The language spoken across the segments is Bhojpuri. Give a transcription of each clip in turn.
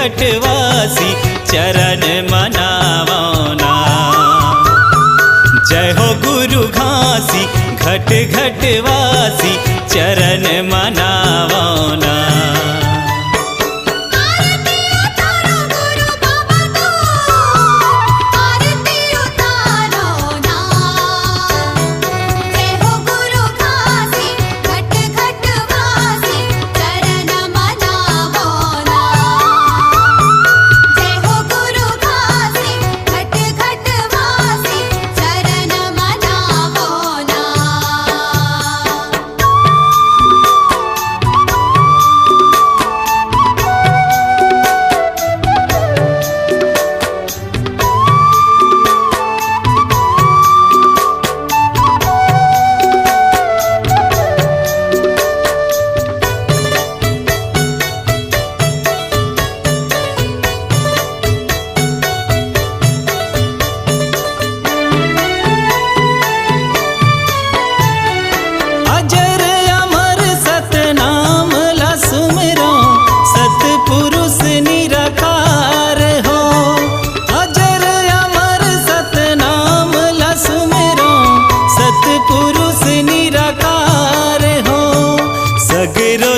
घटवासी चरण मनावना। जय हो गुरु घासी घट घटवासी चरण मनावना।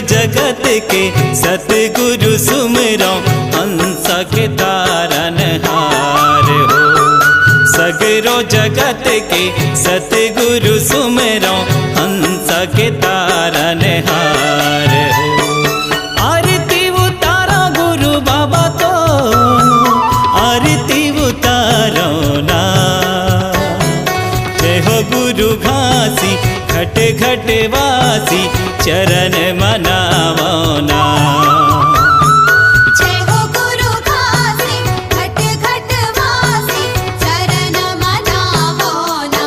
जगत के सतगुरु सुमिरो हंस के तारनहार हो। सगरो जगत के सतगुरु सुमिरो हंस के तारनहार हो। आरती उतारा गुरु बाबा तो आरती उतारो ना। जय हो गुरु घासी घट घटवासी चरण मनावना। जय हो गुरु घासी घट घटवासी चरण मनावना।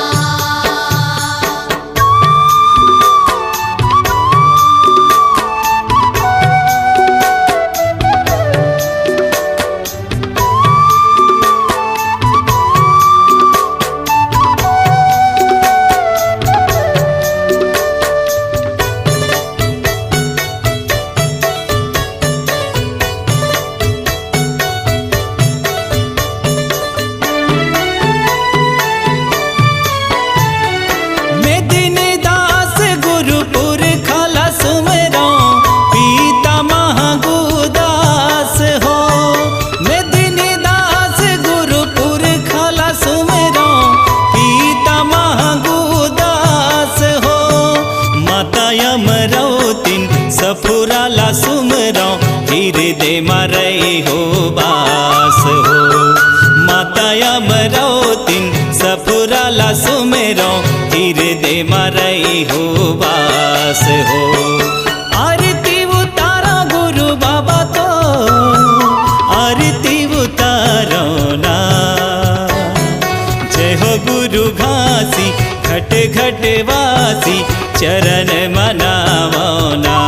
सफुराला सुमरो हृदय मरई हो बास हो। माता अमरौतिन सफुराला सुमरो हृदय मरई हो बास हो। आरती उतारा गुरु बाबा तो आरती उतारो ना। जय हो गुरु घासी घट घटवासी चरण मनावना।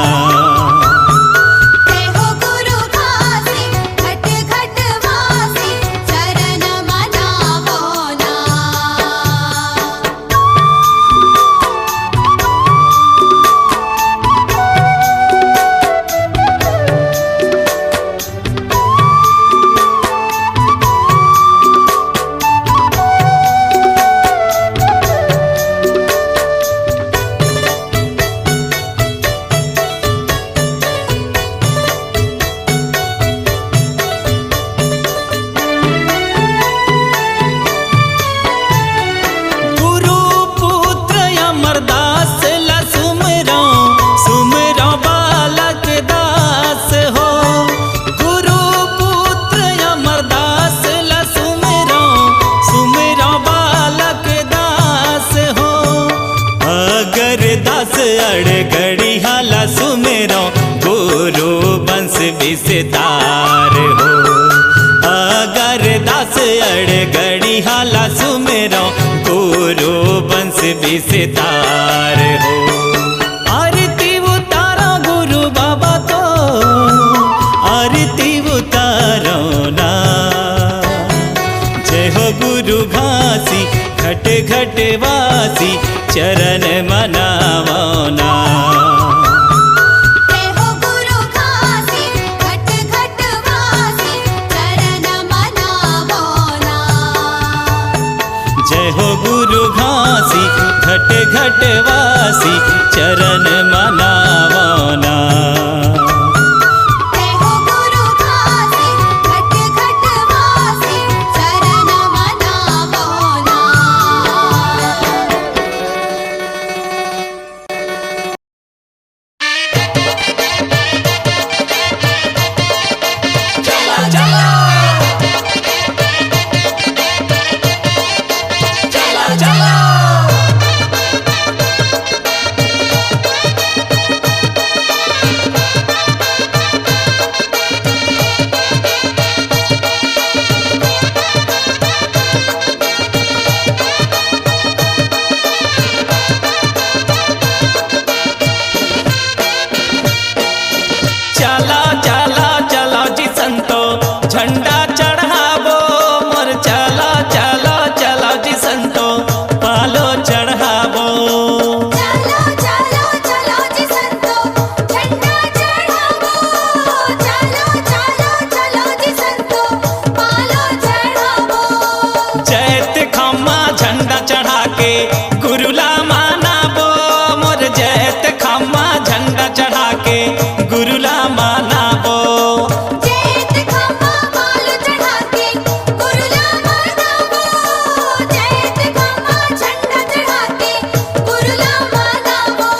जय हो गुरु घासी घट घटवासी चरण मनावना। अड़गड़ी हाला सुमेरो गुरु बंस विस्तार हो। अगर दास अड़गड़ी हाला सुमेरो गुरु बंस विस्तार हो। आरती उतारा गुरु बाबा तो आरती उतारो ना। जय हो गुरु घासी घट घटवासी चरण मनावना। जय हो गुरु घासी घट घटवासी घट वासी चरण मनावना। जय हो गुरु घासी घट घट वासी चरण मनावना। चला चला चलो जी संतो झंडा चढ़ावो मोर। चला चला चलो जी संतो पालो चढ़ावो। चलो चलो चलो जी संतो झंडा चढ़ावो। चलो चलो चलो जी संतो पालो चढ़ावो। जैत खम्मा झंडा चढ़ा के गुरुला मानावो मोर। जैत खम्मा झंडा चढ़ा के गुरुला मानावो। जैत खम्मा पालो चढ़ा के गुरुला मानावो। जैत खम्मा झंडा चढ़ा के गुरुला मानावो।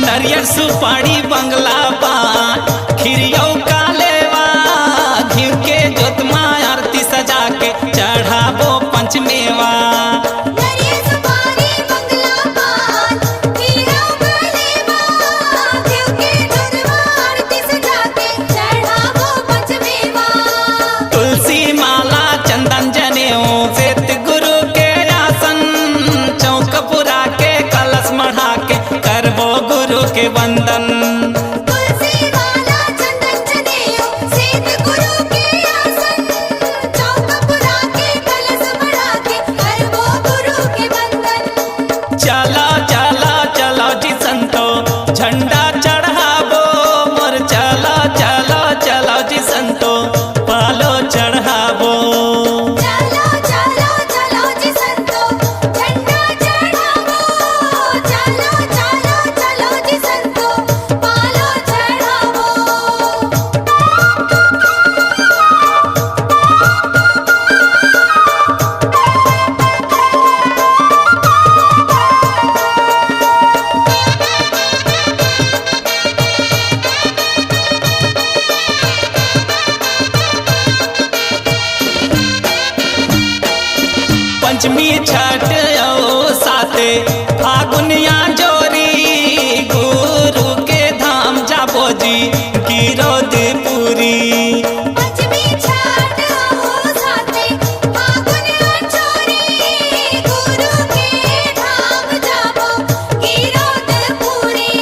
नरियर सुपारी बंगला पान खिरियौ कालेवा। घिउ के जोतमा आरती सजा के चढ़ावो पंचमेवा। नरियल सुपारी बंगला पान खीरा गलेवा। घिउ के जोतवा आरती सजा के चढ़ावो पंचमेवा। तुलसी माला चंदन जनेऊ श्वेत गुरु के आसन। चौक पुरा के कलश मढ़ा के करबो गुरु के वंदन। तुलसी माला चंदन जनेऊ श्वेत गुरु के आसन। चौक पुरा के कलश बढ़ा के करबो गुरु के वंदन। चला चला चलो जी संतो झंडा चढ़ावो मोर। चला चला चलो जी संतो पालो चढ़ावो। चलो चलो चलो जी संतो झंडा चढ़ावो। चलो चलो चलो जी संतो पालो चढ़ावो। पंचमी छठ औ साते फागुनिया जोरी। गुरु के धाम जाबो जी गिरौदपुरी। पंचमी छठ हो साथे फागुन चोरी। गुरु के धाम जाबो गिरौदपुरी।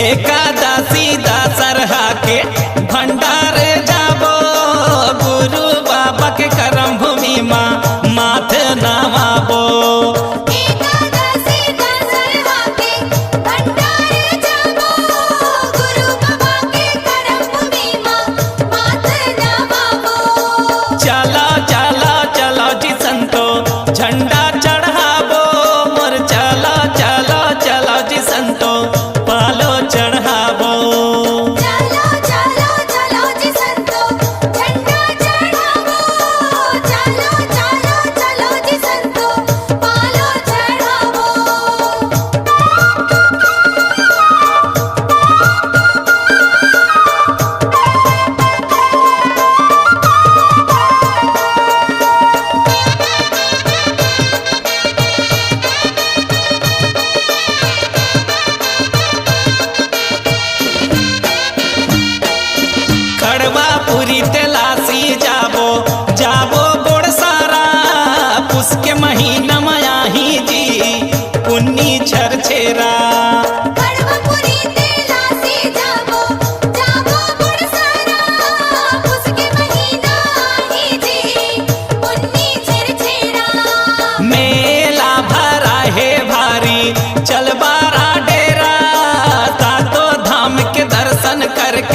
एकादशी दशहरा के भंडार जाबो। गुरु बाबा के करम भूमि माँ माथ नवाबो।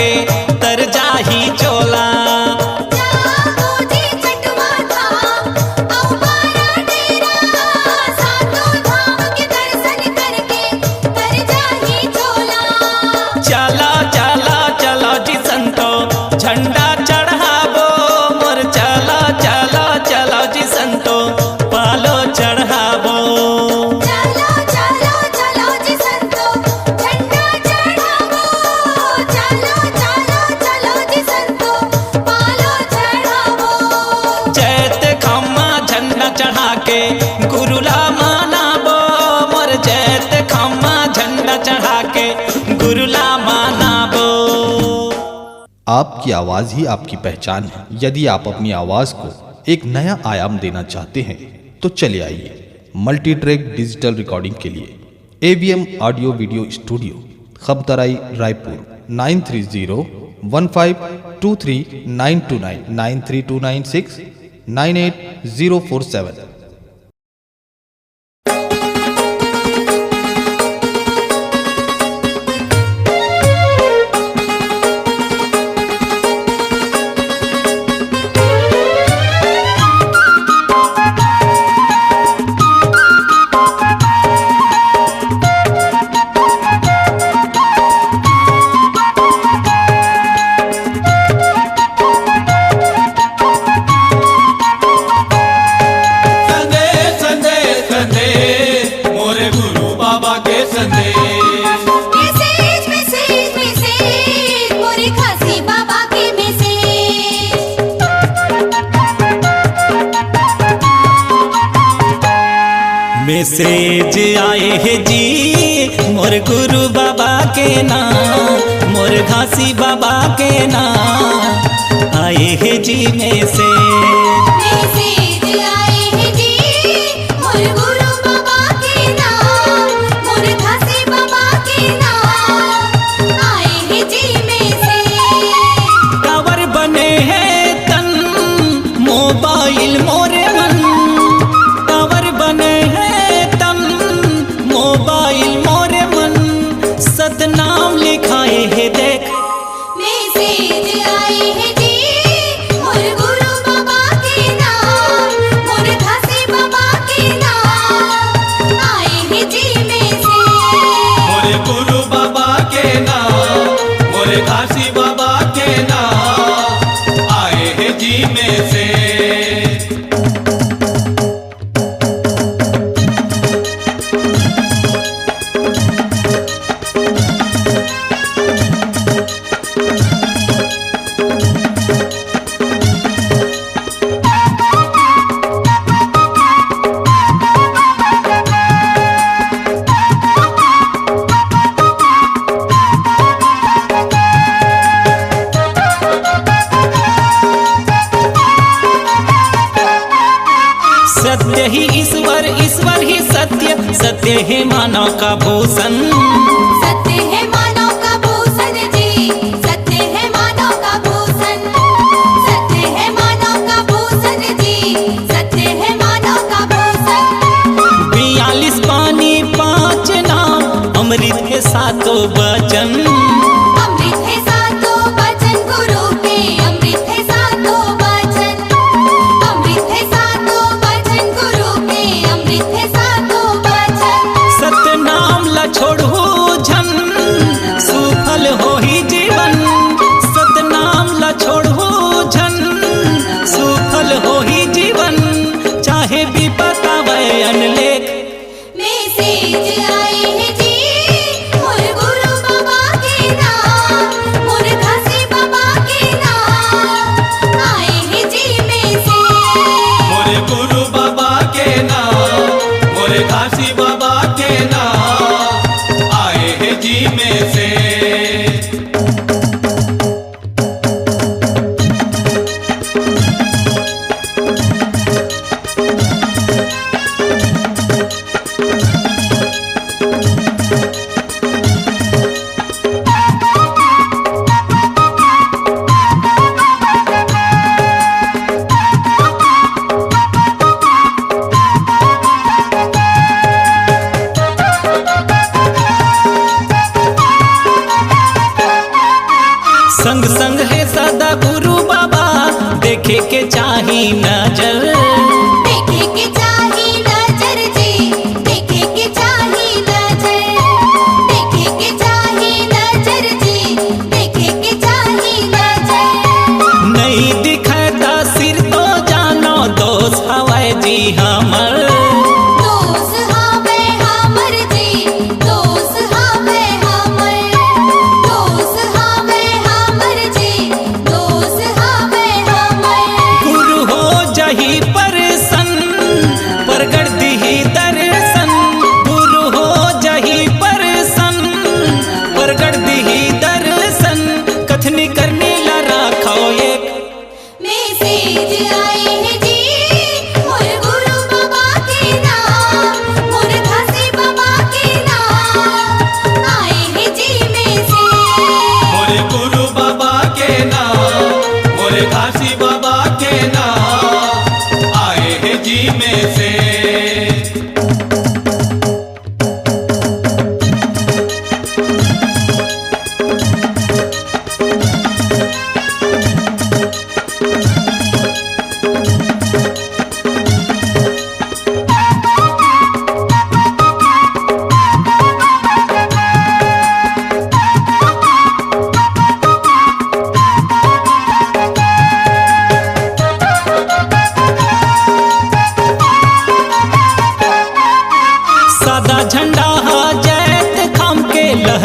के तर जाही चोला। जाओ जी चटवा धाम औ बारा डेरा, सातों धाम के दर्शन करके तर जाही चोला। चला चला चलो जी संतो झंडा चढ़ाबो मोर, चला चला चलो जी संतो पालो चढ़ाबो। चलो चलो चलो जी संतो झंडा चढ़ावो, चलो चलो चलो जी संतो पालो चढ़ावो। जैत खम्मा झंडा चढ़ा के गुरुला मानाबो मोर, जैत खम्मा झंडा चढ़ा के गुरुला मानाबो। आपकी आवाज़ ही आपकी पहचान है। यदि आप अपनी आवाज़ को एक नया आयाम देना चाहते हैं तो चले आइए मल्टी ट्रैक डिजिटल रिकॉर्डिंग के लिए AVM audio video studio, Khabtarai, Raipur 9301523929 93296 98047। Message message message मोरे खासी बाबा के मैसेज। मैसेज आए है जी मोर गुरु बाबा के नाम, मोर घासी बाबा के नाम आए है जी मैसेज। मैसेज आए हैं जी मोर गुरु बाबा के नाम, मोर घासी बाबा के नाम आए हैं जी मैसेज। टावर बने हैं तन मोबाइल मोरे मन, टावर बने हैं तन मोबाइल मोरे मन, सतनाम लिखाए है देख। मैसेज आए हैं जी मोर गुरु बाबा के नाम, मोर घासी बाबा के नाम आए हैं जी मैसेज। मोरे गुरु बाबा के नाम, मोरे घासी बाबा के नाम आए हैं जी में से। सत्य ही ईश्वर, ईश्वर ही सत्य, सत्य है मानव का भूषण। सत्य है मानव का भूषण जी, सत्य है मानव का भूषण, सत्य है मानव का भूषण जी, सत्य है मानव का भूषण। 42 पानी 5 नाम, अमृत है सातों वचन। अमृत है सातों वचन गुरु के, अमृत है सातों वचन, अमृत है सातों वचन गुरु के, अमृत है सातों वचन। सतनाम ला छोड़ो झन, सुफल हो ही जीवन। सतनाम ला छोड़ो झन, सुफल हो ही जीवन, चाहे विपत आवे अनलेख। मैसेज आए हैं जी मोर गुरु बाबा के नाम, मोर घासी बाबा के नाम आए हैं जी मैसेज। मोरे गुरु बाबा के नाम, मोरे घासी बाबा के नाम आए हैं जी में से।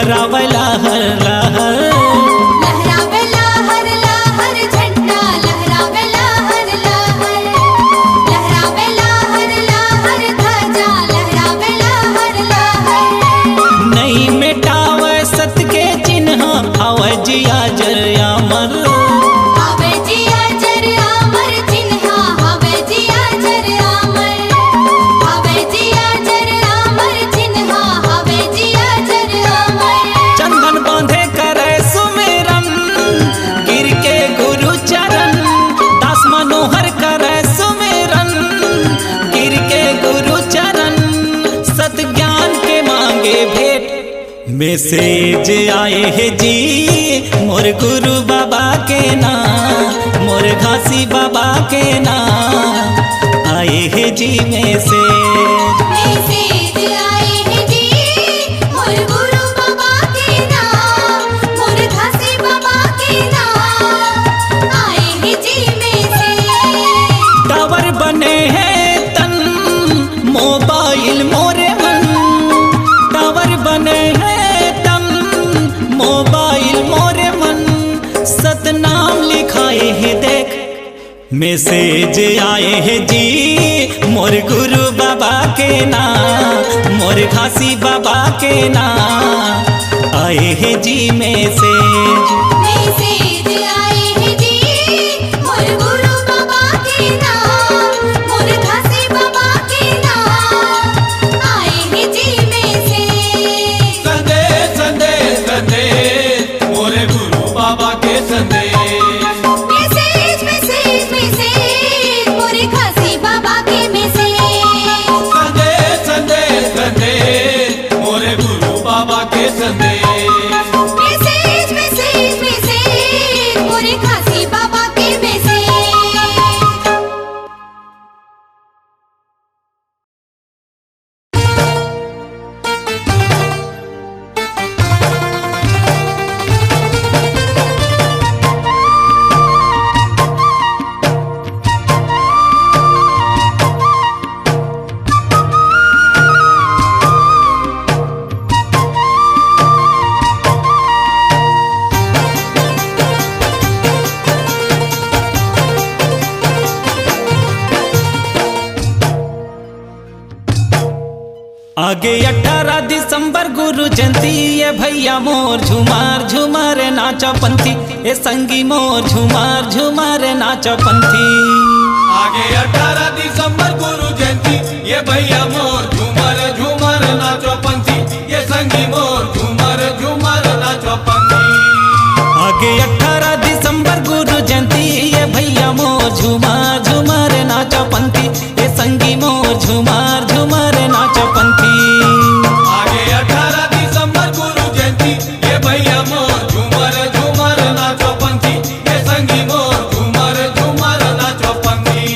लहरावे लहर लहर, लहरावे लहर लहर झंडा लहरावे लहर लहर, लहरावे लहर लहर ध्वजा लहरावे लहर लहर। नहीं मिटावे सत के चिन्ह आवे जिया जर अमर, आवे जिया जर अमर चिन्हा आवे जिया जर अमर, आवे जिया जर अमर चिन्हा आवे जिया जर अमर। चंदन बांधे करे सुमिरन गिर के गुरु चरण, दास मनोहर करे सुमिरन गिर के गुरु चरण, सत ज्ञान के मांगे भेंट मैसेज आए है जी मोर गुरु बाबा के नाम, मोर घासी बाबा के नाम आए है जी मैसेज। मैसेज आए हैं जी मोर गुरु बाबा के नाम, मोर घासी बाबा के नाम आए हैं जी मैसेज। टावर बने हैं तन मोबाइल मोरे मन, टावर बने हैं तन मोबाइल मोरे मन, सतनाम लिखाए हैं देख मैसेज आए हैं जी मोर गुरु बाबा के नाम, मोर घासी बाबा के नाम आए हैं जी मैसेज। मैसेज आए हैं जी मोर गुरु बाबा के नाम, मोर घासी बाबा के नाम आए हैं जी मैसेज। संदेश संदेश संदेश मोरे गुरु बाबा के संदेश। मैसेज मैसेज मैसेज मोरे घासी बाबा के मैसेज। संदेश संदेश संदेश मोरे गुरु बाबा के संदेश। मैसेज मैसेज मैसेज मोरे घासी बाबा के मैसेज। आगे 18 दिसंबर गुरु जयंती, ये भैया मोर झुमार झुमार नाचा पंथी, ये संगी मोर झुमार झुमार नाचा पंथी। आगे 18 दिसंबर गुरु जयंती, ये भैया मोर झूमर झूमर नाचो पंथी, ये संगी मोर झूमर झूमर नाचो पंथी। आगे 18 दिसंबर गुरु जयंती, ये भैया मोर झुमार झुमार नाचा पंथी, ये संगी मोर झुमार झुमार नाचा पंथी। आगे 18 दिसंबर गुरु जयंती, ये भैया मोर झूमर झूमर नाचो पंथी, ये संगी मोर झूमर झूमर नाचो पंथी।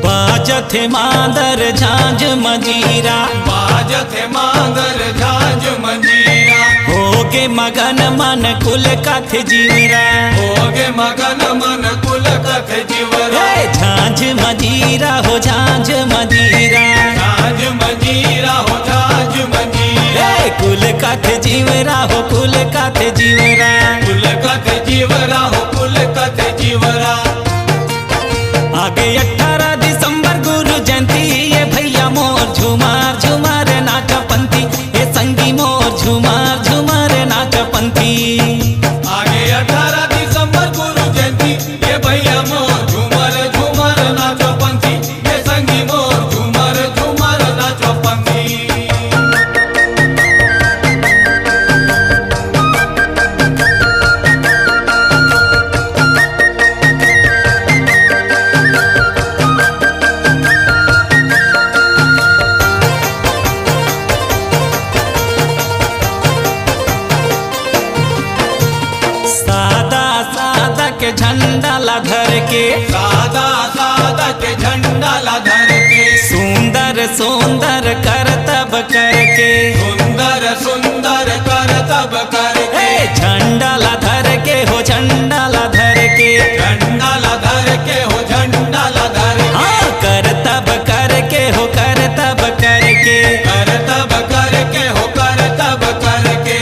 बाजथे मांदर झांझ मजीरा, बाजथे मांगर झांझ मंजीरा, होगे मगन मन कुल कथ जीवरा। होगे मगन मन कुल कथ जीवरा। हे झांझ मजीरा हो झांझ मजीरा, झांझ मंजीरा हो झांझ मंजीरा, हे कुल कथ जीवरा हो कुल कथ जीवरा। कुल कथ जीवरा हो कुल कथ जीवरा। आगे 18 दिसंबर गुरु जयंती, ये भैया मोर झुमार झुमार नाचा पंथी, ये संगी मोर झुमार झुमार नाचा पंथी। आगे 18 दिसंबर गुरु जयंती, ये भैया मोर झूमर झूमर नाचो पंथी, ये संगी मोर झूमर झूमर नाचो पंथी। के झंडा ला धर के, सादा सादा के झंडा ला धर के, सुंदर सुंदर कर तब करके सुंदर सुंदर कर तब करके झंडा ला धर के हो झंडा ला धर के झंडा ला धर के हो झंडा ला धर के हाँ कर तब करके हो कर तब करके कर तब करके हो कर तब करके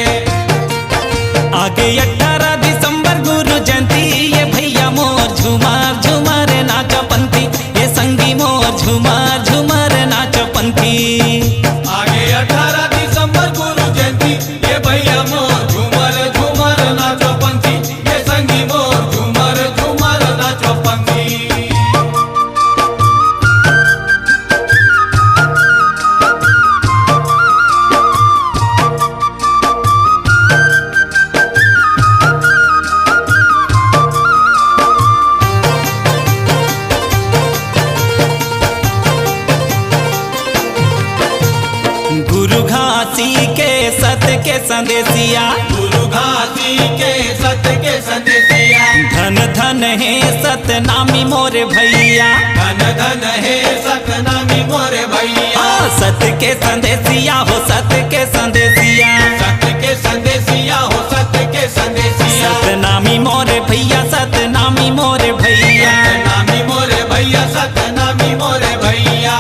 आगे 18 दिसंबर गुरु जयंती ये भैया मोर झूमर झूमर नाच पंथी ये संगी मोर झूमर झूमर नाच पंथी आगे 18 दिसंबर गुरु जयंती ये भैया मोर झूमर झूमर नाचो पंथी ये संगी मोर झूमर झूमर नाचो पंथी गुरु घासी के सत्य के संदेशिया गुरु घासी के सत्य के संदेशिया धन धन है सतनामी मोरे भैया धन धन है सतनामी मोरे भैया हाँ सत्य के संदेशिया हो सत्य के संदेशिया सत्य के संदेशिया हो सत्य के संदेशिया सतनामी मोरे भैया सतनामी मोरे भैया सतनामी मोरे भैया सतनामी मोरे भैया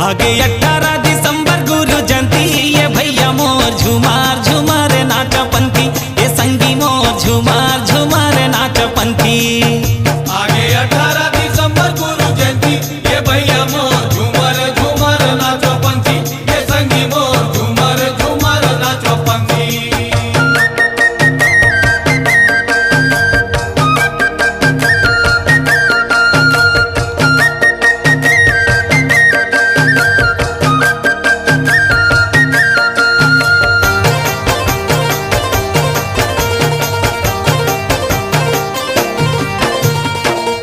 आगे 18 दिसंबर गुरु जयंती ये भैया मोर झूमर झूमर नाच पंथी ये संगी मोर झूमर झूमर नाच पंथी आगे 18 दिसंबर गुरु जयंती ये भैया मोर झूमर झूमर नाचो पंथी ये संगी मोर झूमर झूमर नाचो पंथी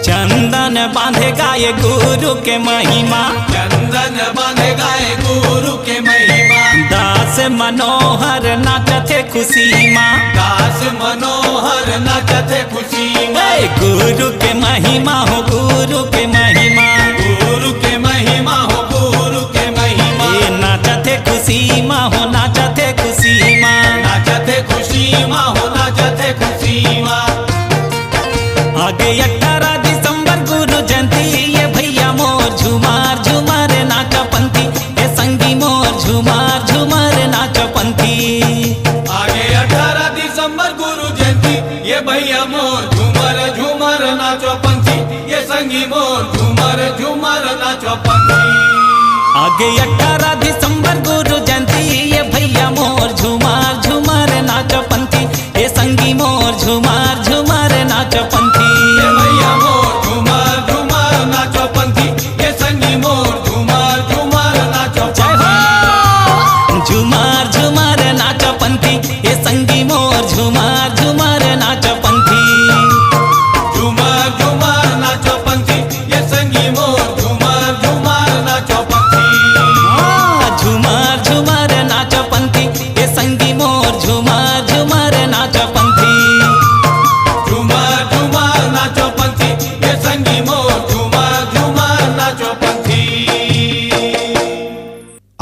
चंदन बांधे गाये गुरु के महिमा चंदन बांधे गाए गुरु के महिमा दास मनोहर नाचते खुशी माँ दास मनोहर नाचते खुशी में ए, गुरु के महिमा हो गुरु के महिमा गुरु के महिमा हो गुरु के महिमा ये नाचते खुशी माँ हो नाचते खुशी माँ नाचते खुशी माँ हो नाचते खुशी माँ आगे 18 दिसंबर गुरु जयंती ये भैया मोर झूमर झूमर नाच पंथी ये संगी मोर झूमर झूमर नाच पंथी आगे 18 दिसंबर गुरु जयंती ये भैया मोर झूमर झूमर नाचो पंथी ये संगी मोर झूमर झूमर नाचो पंथी आगे 18 दिसंबर गुरु जयंती ये भैया मोर झूमर झूमर नाच पंथी ये संगी मोर झूमर झूमर नाच पंथी ये भैया मोर झूमर झूमर नाचो पंथी ये संगी मोर झूमर झूमर नाचो जय हो झूमर झूमर नाच पंथी ये संगी मोर झूमर झूमर नाच पंथी झूमर झूमर नाचो पंथी ये संगी मोर झूमर झूमर नाचो पंथी हाँ, झूमर झूमर नाच पंथी ये संगी मोर झूमर झूमर नाच पंथी झूमर झूमर नाचो पंथी ये संगी मोर झूमर झूमर नाचो पंथी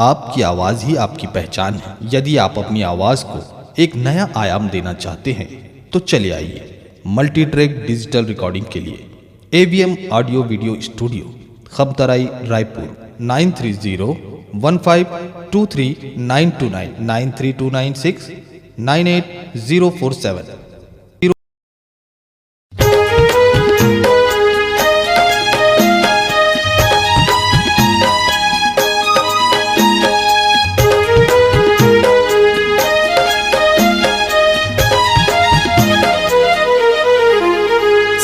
आपकी आवाज़ ही आपकी पहचान है। यदि आप अपनी आवाज़ को एक नया आयाम देना चाहते हैं तो चले आइए मल्टी ट्रैक डिजिटल रिकॉर्डिंग के लिए AVM audio video studio Khabtarai Raipur 9301523929 93296 98047।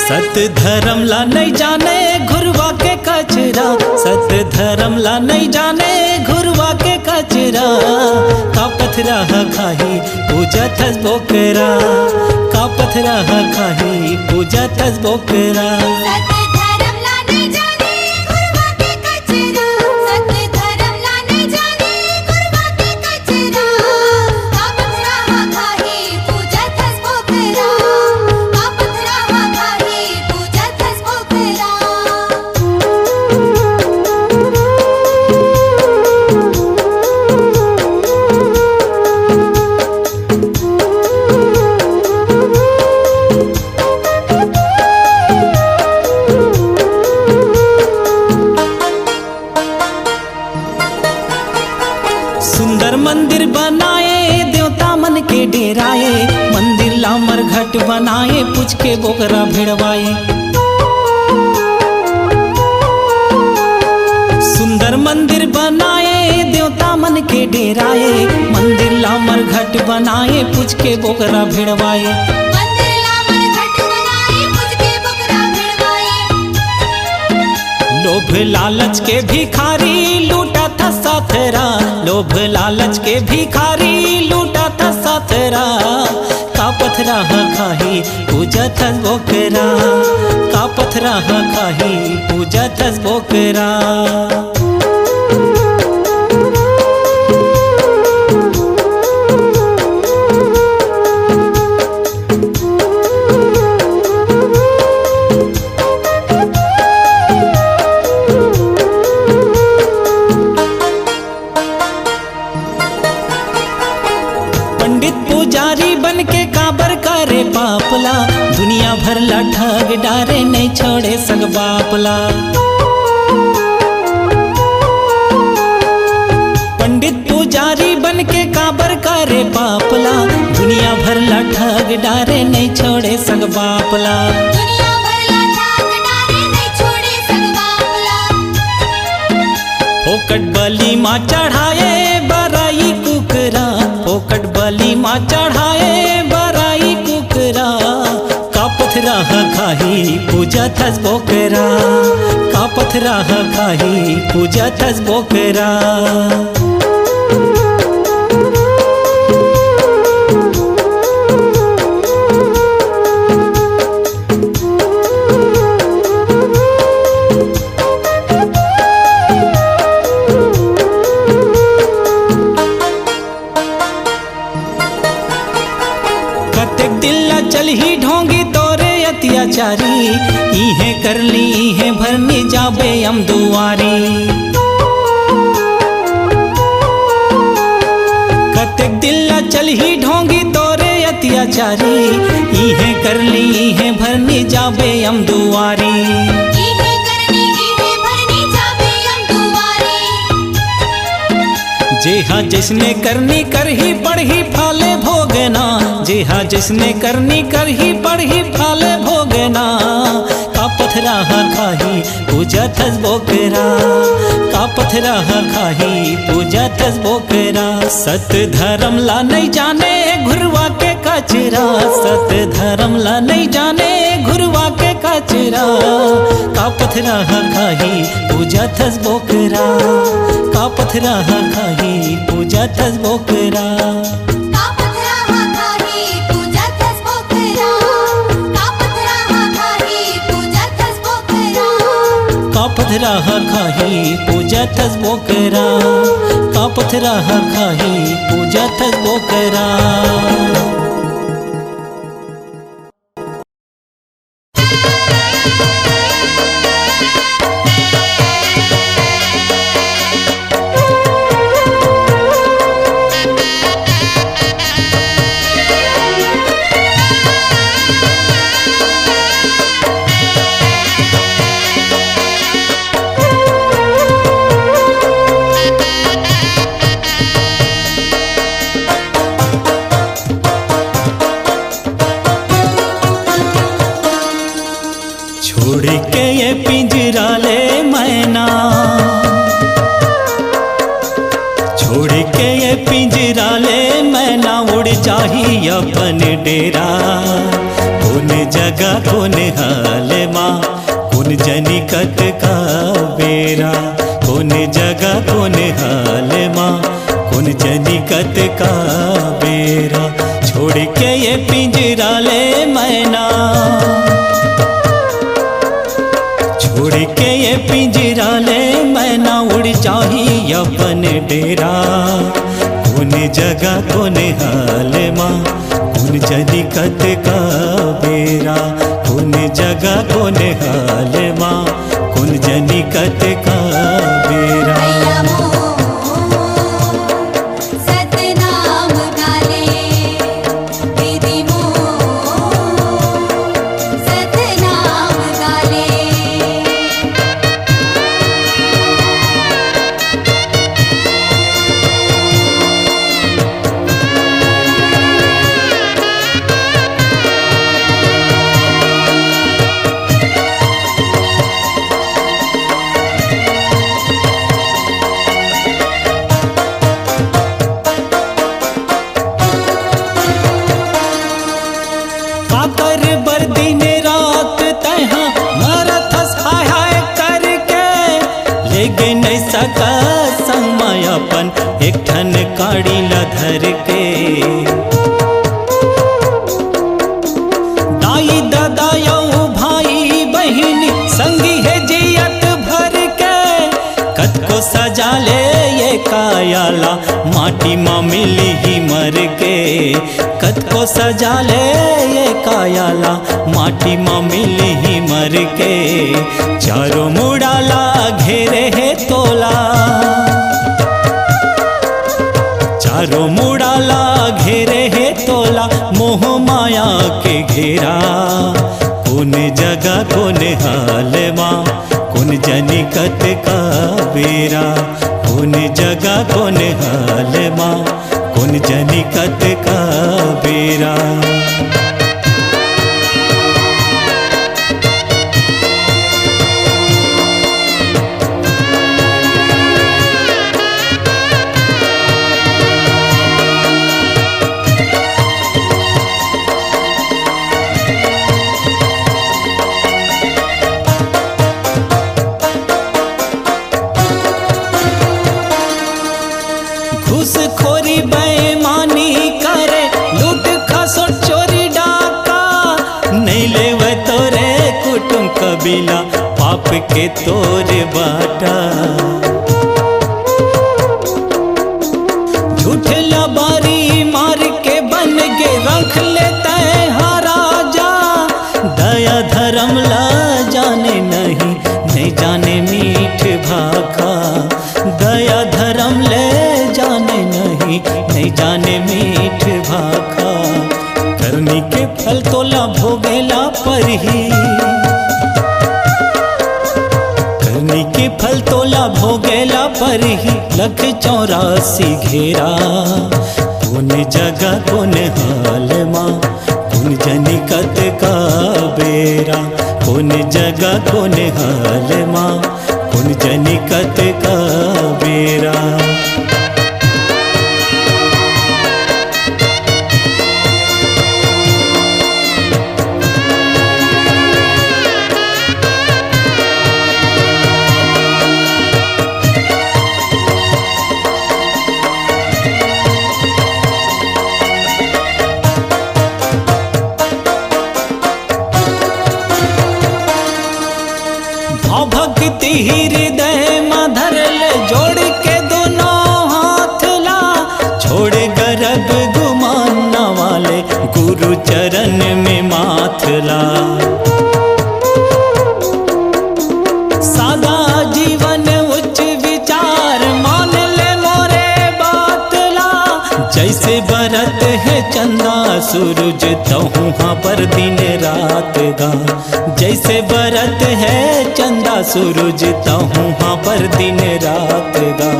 सत धर्म ला नहीं जाने घुरवा के कचरा सत धर्म ला नहीं जाने घुरवा के कचरा का पथरा खाही पूजा थस बोकरा का पथरा खाही पूजा थस बोकरा सत धर्म लाने जाने गुरवा के कचरा सत धर्म लाने जाने गुरवा के कचरा कापत रहा खाही पूजा थस पोखरा कापत रहा खाही पूजा थस पोखरा लामर घट बनाए पूछ के बोकरा भिड़वाए। सुंदर मंदिर बनाए देवता मन के डेराए, मंदिर लामर घट बनाए पूछ के बोकरा भिड़वाए। मंदिर लामर घट बनाए पूछ के बोकरा भिड़वाए। लोभ लालच के भिखारी लूटा था साथरा, लोभ लालच के भिखारी लूटा था साथरा। का पथरा खाही पूजा थस बोकरा, का पथरा खाही पूजा थस बोकरा। पंडित पुजारी बन के काबर करे पापला, दुनिया भर ला ठग डारे नहीं छोड़े सग बापला। पंडित पुजारी बन के काबर करे पापला, दुनिया भर ला ठग डारे नहीं छोड़े सग बापला। दुनिया भर ला ठाक डारे नहीं छोड़े सग बापला। फोकट बलि माँ चढ़ाए बराई कुकरा, फोकट बलि माँ चढ़ाए बराई कुकरा। का पथरा खाही पूजा थस बोकरा, का पथरा खाही पूजा थस बोकरा। कतेक दिल्ला चल ही ढोंगी तोरे अत्याचारी, इहे कर ली इहे भरनी जाबे हम दुआरी। कतेक दिल्ला चल ही ढोंगी तोरे अत्याचारी, इहे कर ली इहे भरनी जाबे हम दुआरी। इहे करनी इहे भरनी जाबे हम दुआरी। जेहा जिसने करनी कर ही पढ़ी फाले भोगना, जेहा जिसने करनी कर ही पढ़ी फाले भोगना। का पथरा खाही पूजा थस बोकरा, का पथरा खाही पूजा थस बोकरा। सत धर्म ला नहीं जाने घुरवा के कचरा, सत धर्म ला नहीं जाने घुरवा के कचरा। का पथरा खाही पूजा थस बोकरा, का पथरा खाही पूजा थस बोकरा। का पथरा खाही पूजा थस बोकरा, का पथरा खाही पूजा थस बोकरा। का पथरा खाही पूजा थस बोकरा, का पथरा खाही पूजा थस बोकरा। छोड़ के ये पिंजरा ले मैना, छोड़ के ये पिंजरा ले मैना। उड़ जाही अपन डेरा, कौन जगह कौन हाल माँ, कौन जनिकत का बेरा। कौन जगह कौन हाल माँ, कौन जनिकत का बेरा। छोड़ के ये पिंजरा ले मैना, छोड़ के ये पिंजरा ले मैना। उड़ जाही अपन डेरा, कौन जगह कौन हाल माँ, कौन जनिकत का बेरा। कौन जगह कौन हाल माँ, कौन जनिकत का बेरा। भैया सतनाम गाले, दीदी सतनाम गाले। बर दिन रात तहा मरथस हाय हाय करके, लेगे नहीं सका संगमायापन एक ठन काड़ी ला धर के। दाई दादा यऊ भाई बहिनी संगी है जियत भर के, कत को सजा ले ये कायाला माटी माँ मिली ही मर के, कत को सजा ले ये कायाला माटी माँ मिली ही मर के। चारों मुड़ाला घेरे है तोला, चारों मुड़ाला घेरे है तोला, मोह माया के घेरा। कौन जगह कौन हाल माँ कौन जनी कत का बेरा, कौन जगह कौन हाल माँ कौन जनी कत का बेरा। घूसखोरी बेईमानी करे, लूट खसोट चोरी डाका, नहीं लेवे तोरे कुटुंब कबीला पाप के तोरे बाटा। झूठ लबारी मार के बन के रख लेता है राजा, दया धर्म ला जाने नहीं जाने मीठ भाखा, दया धर्म ले जाने नहीं जाने मीठ भाखा। करनी के फल तोला भोगेला पर ही, करनी के फल तोला भोगेला पर ही, 184 घेरा। कौन जगह कौन हाल माँ कौन जनी कत का बेरा, कौन जगह कौन हाल माँ कौन जनी कत का बेरा। भक्ति हृदय में धरल जोड़ के दोनों हाथ ला, छोड़ गर्भ गुमाना वाले गुरु चरण में माथ ला। सादा जीवन उच्च विचार मान ले मोरे बात ला, जैसे बरत है चंदा सूरज तहु हाँ पर दिन रात गा, जैसे बरत है चंदा सूरज तहु हाँ पर दिन रात गा।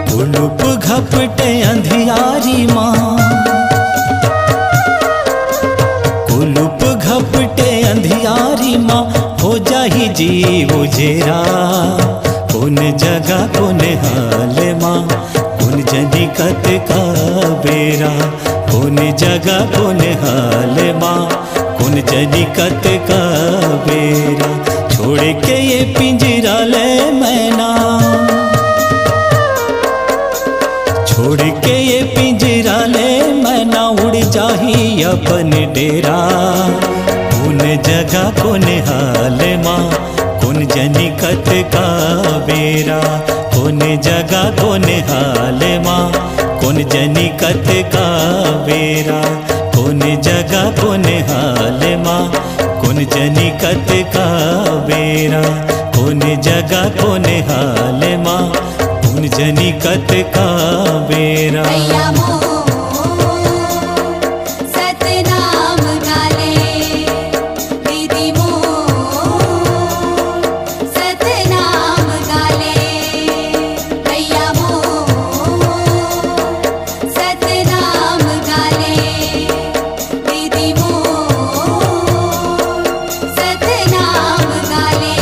कुलुप घपटे अंधियारी माँ, कुलुप घपटे अंधियारी माँ, हो जाही जीव उजेरा। कौन जगह कौन हाल माँ कौन जनी कत का बेरा, कौन जगह कौन हाल माँ कौन जनी कत का बेरा। छोड़ के ये पिंजरा ले मैना, छोड़ के ये पिंजरा ले मैना, उड़ जाही अपन डेरा। कौन जगह कौन हाल माँ कौन जनी कत का बेरा, कौन जगह कौन हाल माँ कौन जनी कत का बेरा, कौन जगह कौन हाल माँ कौन जनी कत का बेरा, कौन जगह कौन हाल माँ कौन जनी कत का बेरा। भैया मोर सतनाम गाले, दीदी मोर सतनाम गाले, भैया मोर सतनाम गाले, दीदी मोर सतनाम गाले।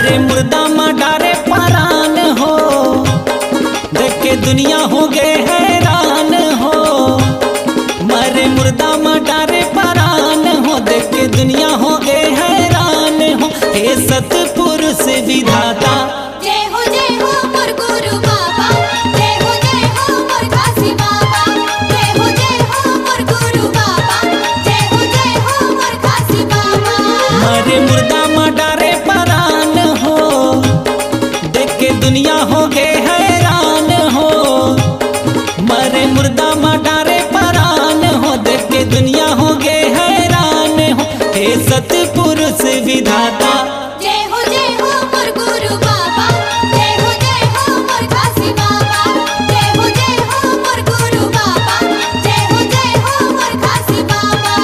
मरे मुर्दा मडारे परान हो, देख के दुनिया हो गए हैरान हो। मरे मुर्दा मडारे परान हो, देख के दुनिया हो गए हैरान हो। हे सतपुरुष विधाता जय हो मोर गुरु बाबा, जय हो मोर काशी बाबा, जय हो मोर गुरु बाबा, जय हो मोर काशी बाबा। मरे मुर्दा मडारे परान हो, देख के दुनिया हो गए हैरान हो। मरे मुर्दा मडारे परान हो, देख के दुनिया हो गए हैरान हो। हे सतपुरुष विधाता जय हो मोर गुरु बाबा, जय हो मोर काशी बाबा, जय हो मोर गुरु बाबा, जय हो मोर काशी बाबा।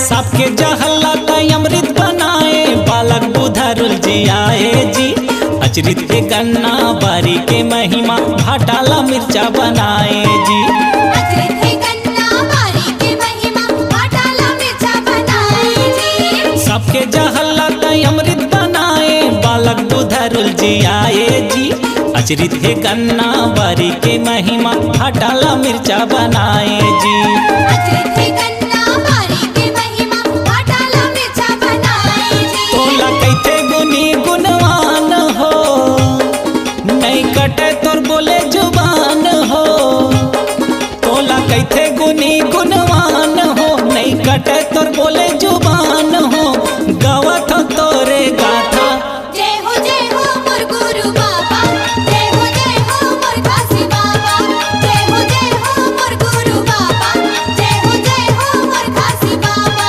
सबके जहला का अमृत बनाए, बालक बुधरुल जी आए जी। अचरित के गन्ना बारी के महिमा, भाटाला मिर्चा बनाए जी। अचरित है गन्ना बारी के महिमा, भाटाला मिर्चा बनाए जी। सबके जहला का अमृत बनाए, बालक बुधरुल जी आए जी। अचरित है गन्ना बारी के महिमा, भाटाला मिर्चा बनाए जी। अचरित है गन्ना बारी के महिमा, भाटाला मिर्चा बनाए जी। तोला कैथे गुनी गुणवान हो, नहीं कटे तोर बोले जुबान हो। तोला कैथे गुनी गुणवान हो, नहीं कटे तोर बोले जुबान हो। गावत हो तोरे गाथा जय हो मोर गुरु बाबा, जय हो मोर काशी बाबा, जय हो मोर गुरु बाबा, जय हो मोर काशी बाबा।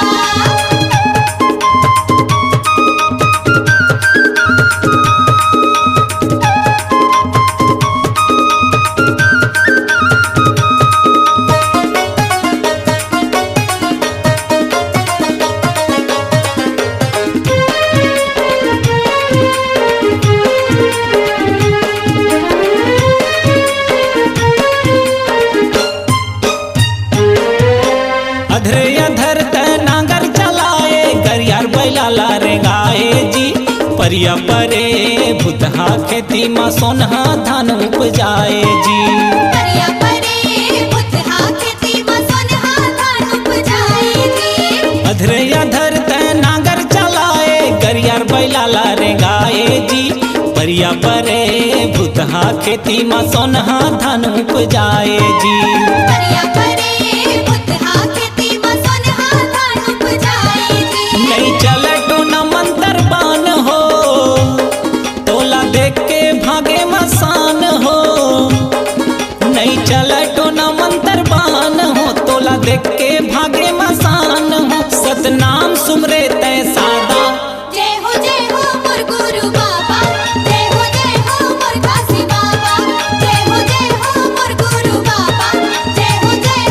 अधरे अधर त नांगर चलाए, गरियार बैला लारे गाए जी। परिया परे भुतहा खेती में सोनहा धान उपजाए जी। परिया परे बुतहा खेती में सोनहा धान उपजाए जी। अधरे अधर त नांगर चलाए, गरियार बैला लारे गाए जी। परिया परे भुतहा खेती में सोनहा धान उपजाए जी। परिया परे बुतहा खेती में सोनहा धान उपजाए जी। नहीं चले तो न मंतर बान हो, तोला देख के भागे मसान हो। नहीं चले तो न मंतर बान हो, तोला देख के भागे मसान हो। सतनाम सुमरे तय सादा जय हो मोर गुरु बाबा, जय हो मोर काशी बाबा, जय हो मोर गुरु बाबा, जय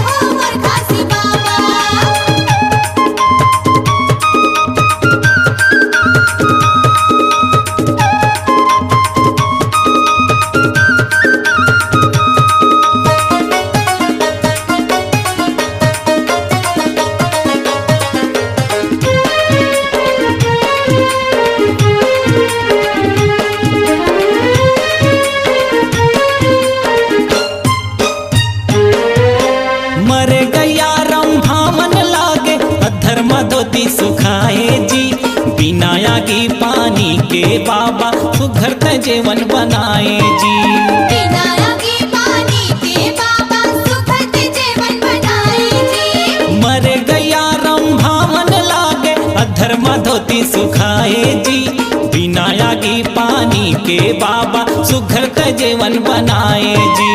हो मोर काशी बाबा। मरे गया रंभा मन लागे, अधर्म धोती सुखाए जी। बिना आगी पानी के बाबा सुघर त जीवन बनाए जी। बिना आगे पानी के बाबा सुखद जीवन बनाए जी। मरे गया रंभा मन लागे, अधर्म धोती सुखाए जी। बिना आगी पानी के बाबा सुघर त जीवन बनाए जी।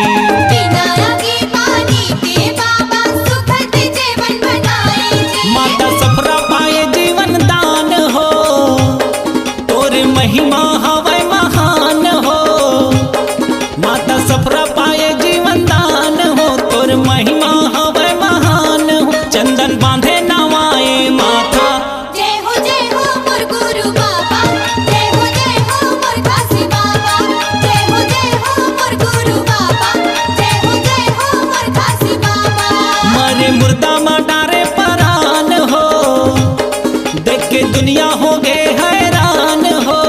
बिना आगे पानी के बाबा सुखद जीवन बनाए जी। माता सफरा पाए जीवन दान हो, तोर महिमा हवै महान हो। सफरा पाए जीवन दान हो, तोर महिमा हवे महान हो। चंदन बांधे नवाए माथा, जय हो मोर गुरु बाबा, जय हो मोर काशी बाबा, जय हो मोर गुरु बाबा, जय हो मोर काशी बाबा। मरे मुर्दा मडारे परान हो, देख के दुनिया हो गए हैरान हो।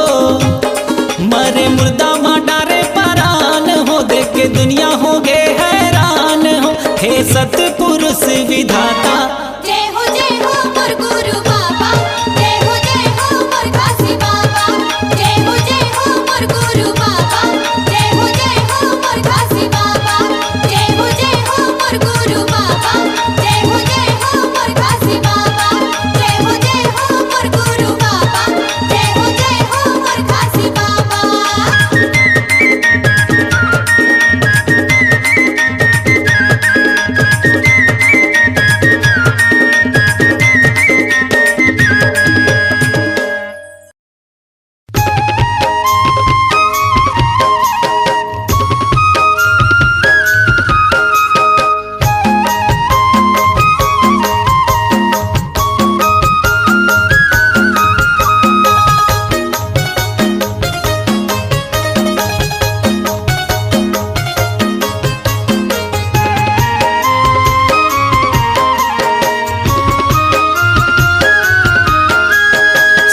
मरे मुर्दा मडारे परान हो, देख के दुनिया हो गए हैरान हो। हे सतपुरुष विधाता, जय हो मोर गुरु बाबा, जय हो मोर काशी बाबा, जय हो मोर गुरु बाबा, जय हो मोर काशी बाबा, जय हो मोर गुरु बाबा, जय हो मोर काशी बाबा, जय हो मोर गुरु बाबा, जय हो मोर काशी बाबा।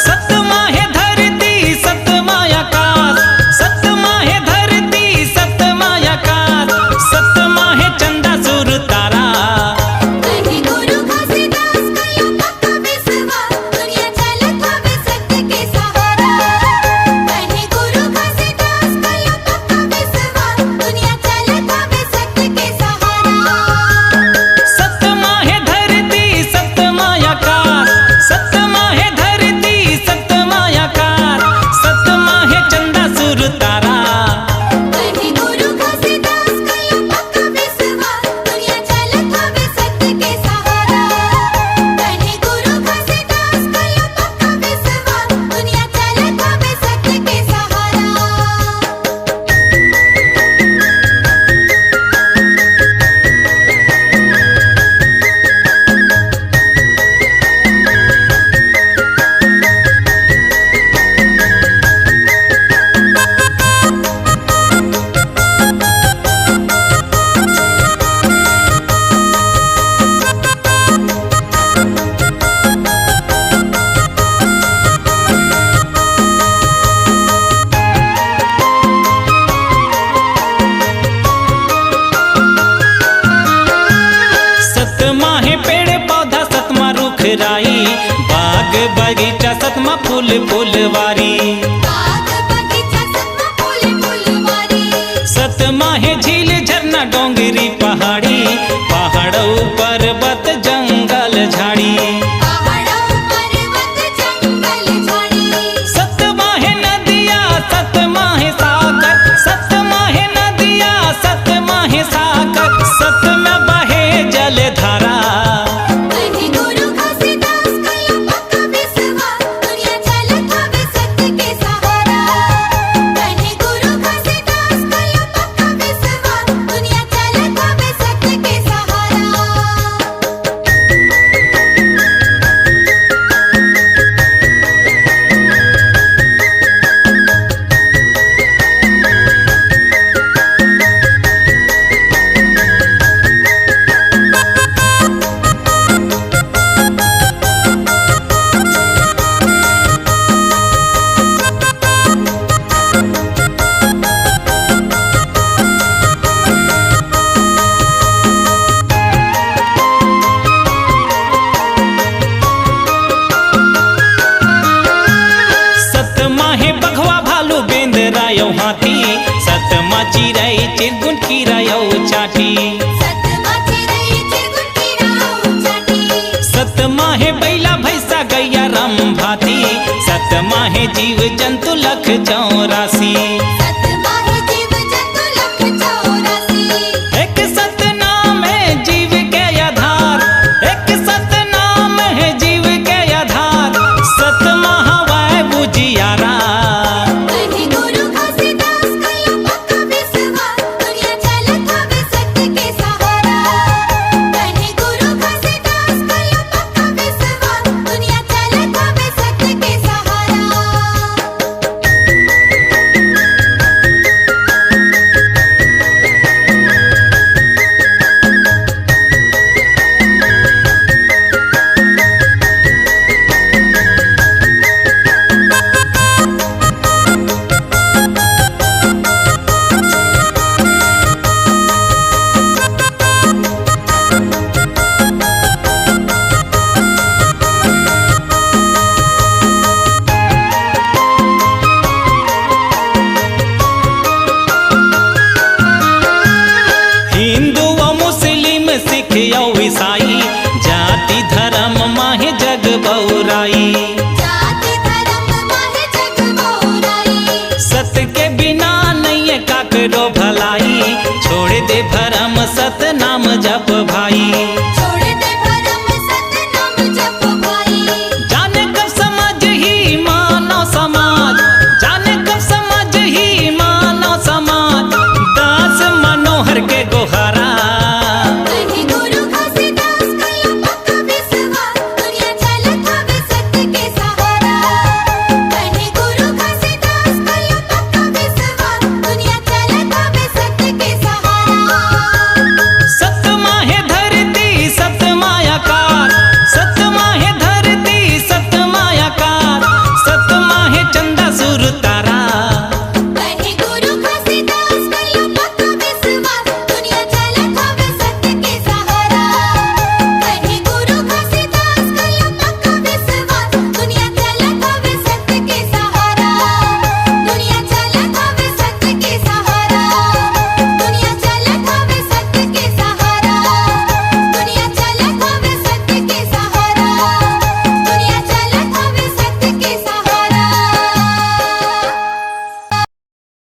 सतमा है धरती सतमा आकाश, सतमा है धरती सतमा आकाश, सतमा है चंदा सूर तारा। कहीं गुरु घासीदास कयो पक्का विश्वास, दुनिया चलत हवे सत्य के सहारा। कहीं गुरु घासीदास कयो पक्का विश्वास, दुनिया चलत हवे सत्य के सहारा। सतमा है धरती सतमा आकाश, सतमा है धरती सतमा आकाश, सतमा है चंदा सूर तारा। कहीं गुरु घासीदास कयो पक्का विश्वास, दुनिया चलत हवे सत्य के सहारा। कहीं गुरु घासीदास कयो पक्का विश्वास, दुनिया चलत हवे सत्य के सहारा। सतमा है पेड़ पौधा सतमा रुख राई, बाग बगीचा सतमा फूल फुलवारी। बाग बगीचा सतमा फूल फुलवारी। सतमा है झील झरना डोंगरी पहाड़ी, पहाड़ों पर्वत जंगल झाड़ी। पहाड़ों पर्वत जंगल झाड़ी। सतमा है नदिया सतमा है सागर, सतमा है नदिया सतमा है सागर, सतमा बहे जलधारा। कहीं गुरु घासीदास कयो पक्का विश्वास, दुनिया चलत हवे सत्य के सहारा। कहीं गुरु घासीदास कयो पक्का विश्वास, दुनिया चलत हवे सत्य के सहारा। सतमा है बघवा भालू बेंदरायो हाथी, सतमा चिड़ै चिरगुन कीरायो चाटी। सतमा चिरई चिरगुन कीराओ चाटी। सतमा है बैला भैंसा गैया रम भाती, सतमा है जीव जंतु लख 84।